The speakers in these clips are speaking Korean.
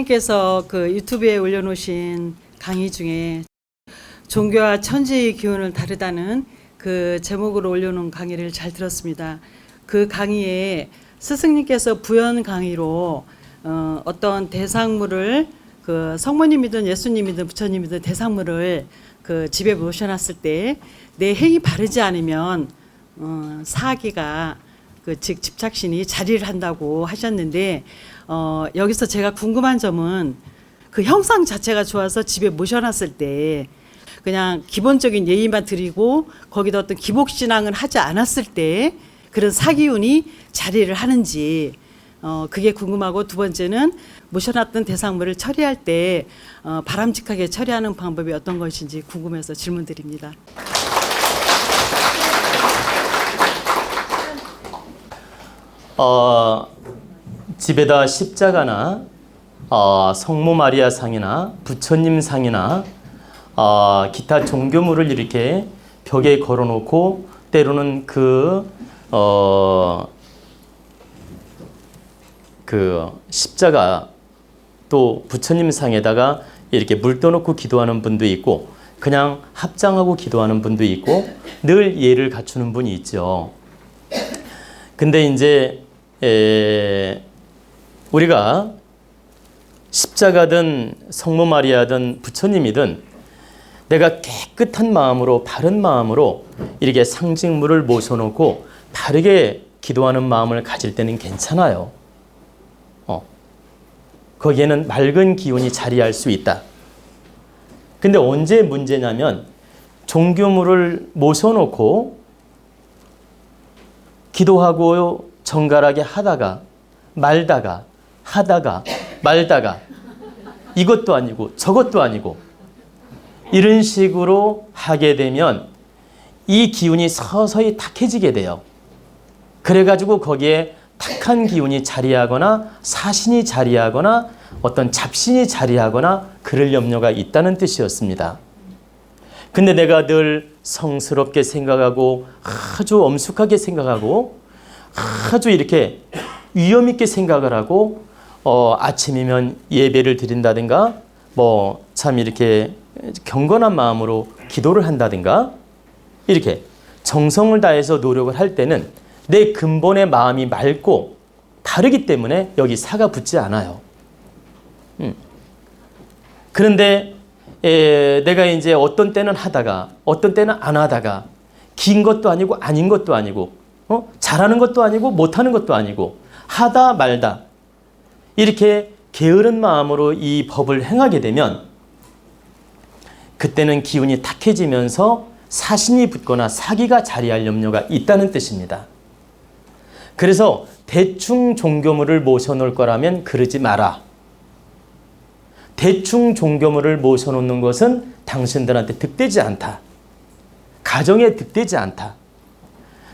부처님께서 그 유튜브에 올려놓으신 강의 중에 종교와 천지의 기운을 다르다는 그 제목으로 올려놓은 강의를 잘 들었습니다. 그 강의에 스승님께서 부연 강의로 어떤 대상물을 그 성모님이든 예수님이든 부처님이든 대상물을 그 집에 모셔놨을 때 내 행이 바르지 않으면 사기가 즉 집착신이 자리를 한다고 하셨는데 여기서 제가 궁금한 점은 그 형상 자체가 좋아서 집에 모셔놨을 때 그냥 기본적인 예의만 드리고 거기다 어떤 기복신앙을 하지 않았을 때 그런 사기운이 자리를 하는지 그게 궁금하고, 두 번째는 모셔놨던 대상물을 처리할 때 바람직하게 처리하는 방법이 어떤 것인지 궁금해서 질문드립니다. 집에다 십자가나 성모 마리아 상이나 부처님 상이나 기타 종교물을 이렇게 벽에 걸어놓고 때로는 그 십자가 또 부처님 상에다가 이렇게 물 떠놓고 기도하는 분도 있고 그냥 합장하고 기도하는 분도 있고 늘 예를 갖추는 분이 있죠. 근데 이제 우리가 십자가든 성모 마리아든 부처님이든 내가 깨끗한 마음으로 바른 마음으로 이렇게 상징물을 모셔놓고 바르게 기도하는 마음을 가질 때는 괜찮아요. 거기에는 맑은 기운이 자리할 수 있다. 근데 언제 문제냐면 종교물을 모셔놓고 기도하고 정갈하게 하다가 말다가 하다가 말다가 이것도 아니고 저것도 아니고 이런 식으로 하게 되면 이 기운이 서서히 탁해지게 돼요. 그래가지고 거기에 탁한 기운이 자리하거나 사신이 자리하거나 어떤 잡신이 자리하거나 그럴 염려가 있다는 뜻이었습니다. 근데 내가 늘 성스럽게 생각하고 아주 엄숙하게 생각하고 아주 이렇게 위험 있게 생각을 하고 아침이면 예배를 드린다든가 뭐 참 이렇게 경건한 마음으로 기도를 한다든가 이렇게 정성을 다해서 노력을 할 때는 내 근본의 마음이 맑고 바르기 때문에 여기 사가 붙지 않아요. 그런데 내가 이제 어떤 때는 하다가 어떤 때는 안 하다가 긴 것도 아니고 아닌 것도 아니고 잘하는 것도 아니고 못하는 것도 아니고 하다 말다 이렇게 게으른 마음으로 이 법을 행하게 되면 그때는 기운이 탁해지면서 사신이 붙거나 사기가 자리할 염려가 있다는 뜻입니다. 그래서 대충 종교물을 모셔놓을 거라면 그러지 마라. 대충 종교물을 모셔놓는 것은 당신들한테 득되지 않다. 가정에 득되지 않다.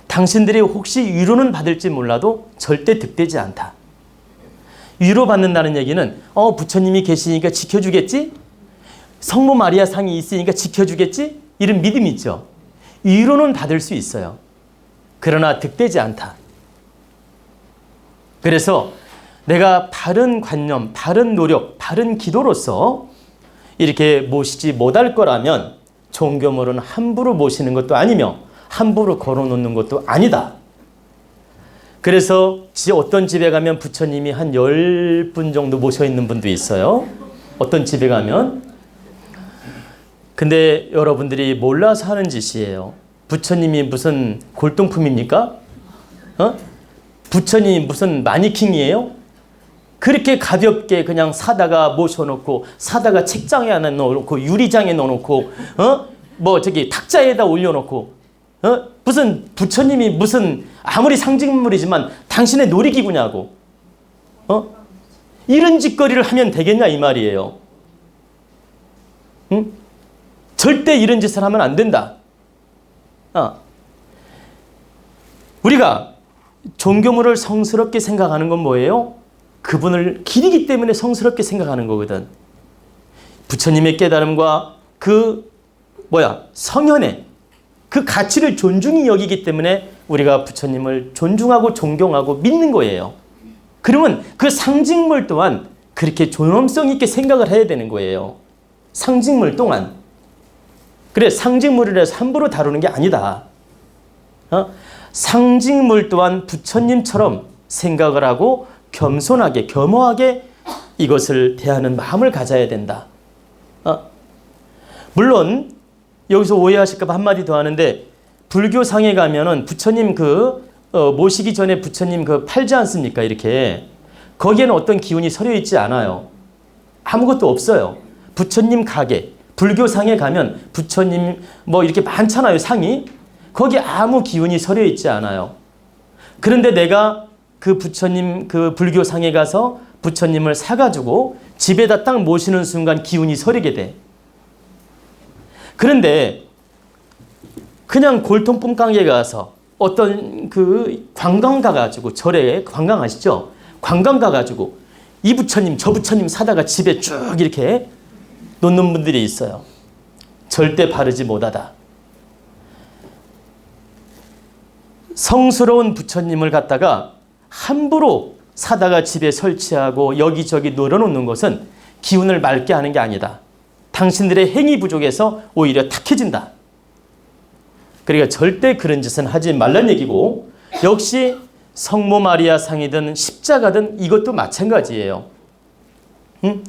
당신들이 혹시 위로는 받을지 몰라도 절대 득되지 않다. 위로받는다는 얘기는 부처님이 계시니까 지켜주겠지? 성모 마리아 상이 있으니까 지켜주겠지? 이런 믿음이 있죠. 위로는 받을 수 있어요. 그러나 득되지 않다. 그래서 내가 바른 관념, 바른 노력, 바른 기도로서 이렇게 모시지 못할 거라면 종교물은 함부로 모시는 것도 아니며 함부로 걸어놓는 것도 아니다. 그래서 어떤 집에 가면 부처님이 한 10분 정도 모셔있는 분도 있어요. 어떤 집에 가면. 근데 여러분들이 몰라서 하는 짓이에요. 부처님이 무슨 골동품입니까? 부처님이 무슨 마니킹이에요? 그렇게 가볍게 그냥 사다가 모셔놓고 사다가 책장에 하나 넣어놓고 유리장에 넣어놓고 뭐 저기 탁자에다 올려놓고 무슨 부처님이 무슨 아무리 상징물이지만 당신의 놀이기구냐고 이런 짓거리를 하면 되겠냐 이 말이에요. 응? 절대 이런 짓을 하면 안 된다. 우리가 종교물을 성스럽게 생각하는 건 뭐예요? 그분을 기리기 때문에 성스럽게 생각하는 거거든. 부처님의 깨달음과 성현의 그 가치를 존중히 여기기 때문에 우리가 부처님을 존중하고 존경하고 믿는 거예요. 그러면 그 상징물 또한 그렇게 존엄성 있게 생각을 해야 되는 거예요. 상징물 동안. 그래, 상징물을 해서 함부로 다루는 게 아니다. 상징물 또한 부처님처럼 생각을 하고 겸손하게, 겸허하게 이것을 대하는 마음을 가져야 된다. 물론 여기서 오해하실까 봐 한마디 더 하는데, 불교상에 가면은 부처님 모시기 전에 부처님 팔지 않습니까? 이렇게. 거기에는 어떤 기운이 서려 있지 않아요. 아무것도 없어요. 부처님 가게, 불교상에 가면 부처님 이렇게 많잖아요, 상이. 거기 아무 기운이 서려 있지 않아요. 그런데 내가 그 부처님 불교상에 가서 부처님을 사가지고 집에다 딱 모시는 순간 기운이 서리게 돼. 그런데 그냥 골통품가게 가서 어떤 관광 가가지고, 절에 관광 아시죠? 관광 가가지고 이 부처님 저 부처님 사다가 집에 쭉 이렇게 놓는 분들이 있어요. 절대 바르지 못하다. 성스러운 부처님을 갖다가 함부로 사다가 집에 설치하고 여기저기 널어놓는 것은 기운을 맑게 하는 게 아니다. 당신들의 행위 부족에서 오히려 탁해진다. 그러니까 절대 그런 짓은 하지 말란 얘기고, 역시 성모 마리아 상이든 십자가든 이것도 마찬가지예요. 응?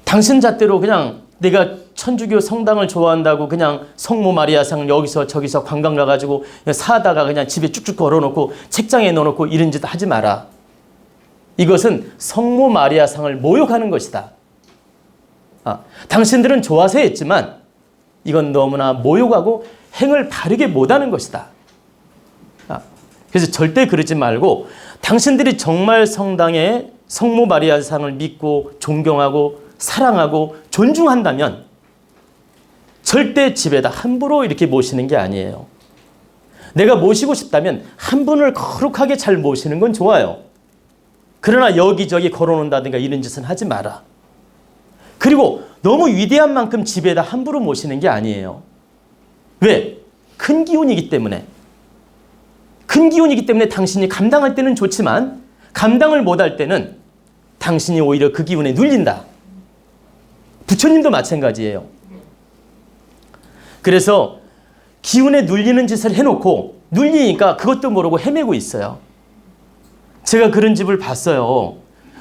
당신 잣대로 그냥 내가 천주교 성당을 좋아한다고 그냥 성모 마리아 상 여기서 저기서 관광 가가지고 사다가 그냥 집에 쭉쭉 걸어놓고 책장에 넣어놓고 이런 짓 하지 마라. 이것은 성모 마리아 상을 모욕하는 것이다. 당신들은 좋아서 했지만 이건 너무나 모욕하고 행을 바르게 못하는 것이다. 그래서 절대 그러지 말고, 당신들이 정말 성당에 성모 마리아 상을 믿고 존경하고 사랑하고 존중한다면 절대 집에다 함부로 이렇게 모시는 게 아니에요. 내가 모시고 싶다면 한 분을 거룩하게 잘 모시는 건 좋아요. 그러나 여기저기 걸어놓는다든가 이런 짓은 하지 마라. 그리고 너무 위대한 만큼 집에다 함부로 모시는 게 아니에요. 왜? 큰 기운이기 때문에. 큰 기운이기 때문에 당신이 감당할 때는 좋지만 감당을 못할 때는 당신이 오히려 그 기운에 눌린다. 부처님도 마찬가지예요. 그래서 기운에 눌리는 짓을 해놓고 눌리니까 그것도 모르고 헤매고 있어요. 제가 그런 집을 봤어요.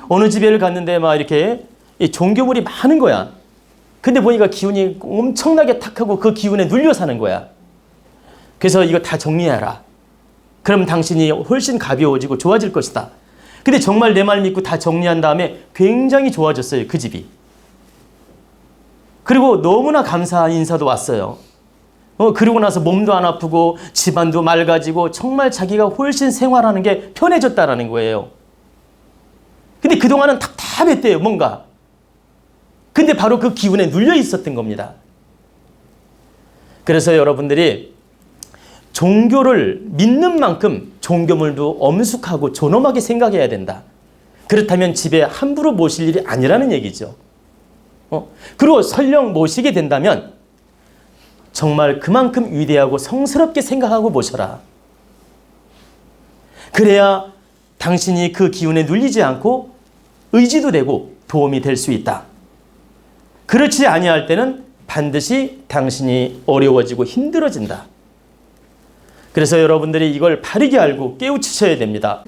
어느 집에를 갔는데 막 이렇게 종교물이 많은 거야. 근데 보니까 기운이 엄청나게 탁하고 그 기운에 눌려 사는 거야. 그래서 이거 다 정리해라. 그럼 당신이 훨씬 가벼워지고 좋아질 것이다. 근데 정말 내 말 믿고 다 정리한 다음에 굉장히 좋아졌어요, 그 집이. 그리고 너무나 감사한 인사도 왔어요. 그러고 나서 몸도 안 아프고 집안도 맑아지고 정말 자기가 훨씬 생활하는 게 편해졌다라는 거예요. 근데 그동안은 답답했대요, 뭔가. 근데 바로 그 기운에 눌려 있었던 겁니다. 그래서 여러분들이 종교를 믿는 만큼 종교물도 엄숙하고 존엄하게 생각해야 된다. 그렇다면 집에 함부로 모실 일이 아니라는 얘기죠. 그리고 설령 모시게 된다면 정말 그만큼 위대하고 성스럽게 생각하고 모셔라. 그래야 당신이 그 기운에 눌리지 않고 의지도 되고 도움이 될 수 있다. 그렇지 아니할 때는 반드시 당신이 어려워지고 힘들어진다. 그래서 여러분들이 이걸 바르게 알고 깨우치셔야 됩니다.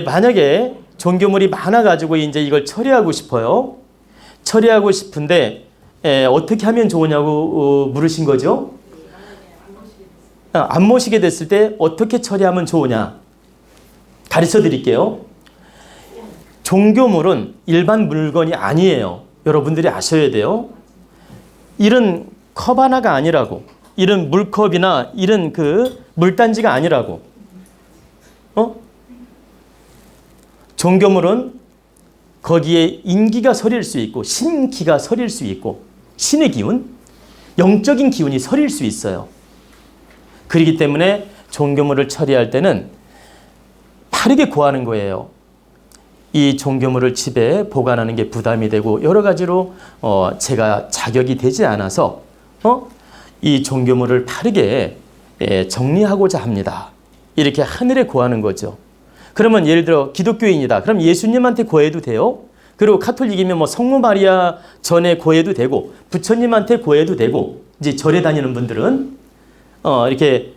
만약에 종교물이 많아가지고 이제 이걸 처리하고 싶어요. 처리하고 싶은데 어떻게 하면 좋으냐고 물으신 거죠? 안 모시게 됐을 때 어떻게 처리하면 좋으냐? 가르쳐 드릴게요. 종교물은 일반 물건이 아니에요. 여러분들이 아셔야 돼요. 이런 컵 하나가 아니라고. 이런 물컵이나 이런 물단지가 아니라고. 종교물은 거기에 인기가 서릴 수 있고 신기가 서릴 수 있고 신의 기운, 영적인 기운이 서릴 수 있어요. 그렇기 때문에 종교물을 처리할 때는 바르게 구하는 거예요. 이 종교물을 집에 보관하는 게 부담이 되고 여러 가지로 제가 자격이 되지 않아서 이 종교물을 바르게 정리하고자 합니다. 이렇게 하늘에 구하는 거죠. 그러면 예를 들어 기독교인이다. 그럼 예수님한테 고해도 돼요. 그리고 카톨릭이면 뭐 성모 마리아 전에 고해도 되고 부처님한테 고해도 되고 이제 절에 다니는 분들은 이렇게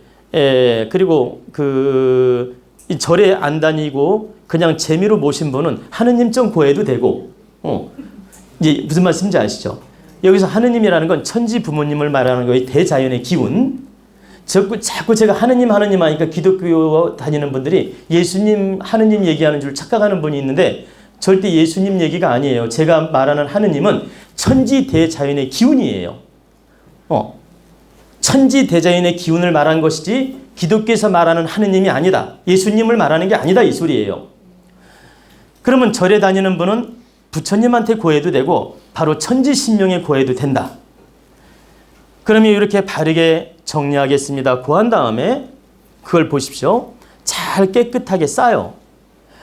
그리고 이 절에 안 다니고 그냥 재미로 모신 분은 하느님 좀 고해도 되고 이제 무슨 말씀인지 아시죠? 여기서 하느님이라는 건 천지 부모님을 말하는 거예요. 대자연의 기운. 자꾸 제가 하느님 하니까 기독교 다니는 분들이 예수님 하느님 얘기하는 줄 착각하는 분이 있는데 절대 예수님 얘기가 아니에요. 제가 말하는 하느님은 천지 대자연의 기운이에요. 천지 대자연의 기운을 말한 것이지 기독교에서 말하는 하느님이 아니다. 예수님을 말하는 게 아니다 이 소리예요. 그러면 절에 다니는 분은 부처님한테 고해도 되고 바로 천지신명에 고해도 된다. 그러면 이렇게 바르게 정리하겠습니다. 고한 다음에 그걸 보십시오. 잘 깨끗하게 싸요.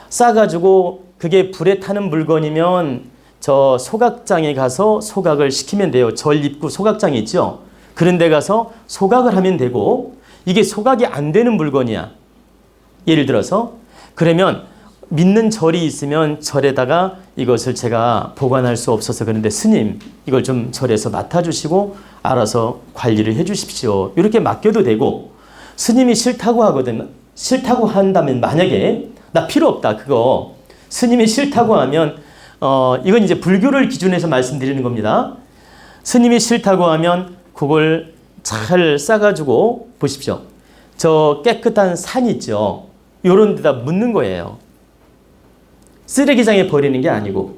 싸가지고 그게 불에 타는 물건이면 저 소각장에 가서 소각을 시키면 돼요. 절 입구 소각장이 있죠. 그런 데 가서 소각을 하면 되고 이게 소각이 안 되는 물건이야. 예를 들어서 그러면 믿는 절이 있으면 절에다가 이것을 제가 보관할 수 없어서 그런데 스님 이걸 좀 절에서 맡아주시고 알아서 관리를 해 주십시오. 이렇게 맡겨도 되고 스님이 싫다고 하거든. 싫다고 한다면 만약에 나 필요 없다 그거 스님이 싫다고 하면 이건 이제 불교를 기준해서 말씀드리는 겁니다. 스님이 싫다고 하면 그걸 잘 싸가지고 보십시오. 저 깨끗한 산 있죠. 요런 데다 묻는 거예요. 쓰레기장에 버리는 게 아니고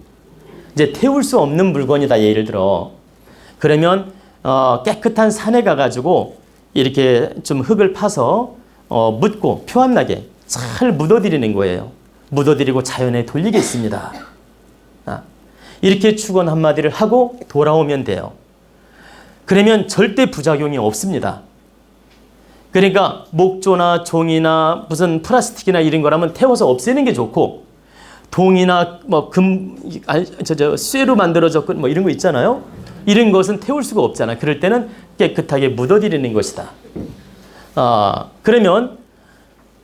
이제 태울 수 없는 물건이다 예를 들어 그러면 깨끗한 산에 가가지고 이렇게 좀 흙을 파서 묻고 표암나게 잘 묻어드리는 거예요. 묻어드리고 자연에 돌리겠습니다. 이렇게 축원 한마디를 하고 돌아오면 돼요. 그러면 절대 부작용이 없습니다. 그러니까 목조나 종이나 무슨 플라스틱이나 이런 거라면 태워서 없애는 게 좋고 동이나 뭐 쇠로 만들어졌고 뭐 이런 거 있잖아요. 이런 것은 태울 수가 없잖아. 그럴 때는 깨끗하게 묻어드리는 것이다. 그러면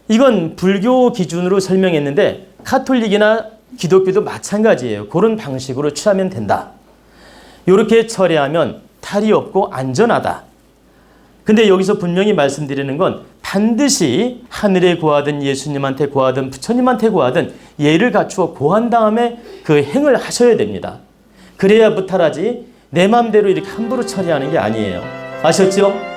이건 불교 기준으로 설명했는데 카톨릭이나 기독교도 마찬가지예요. 그런 방식으로 취하면 된다. 이렇게 처리하면 탈이 없고 안전하다. 근데 여기서 분명히 말씀드리는 건 반드시 하늘에 고하든 예수님한테 고하든 부처님한테 고하든 예를 갖추어 고한 다음에 그 행을 하셔야 됩니다. 그래야 무탈하지 내 마음대로 이렇게 함부로 처리하는 게 아니에요. 아셨죠?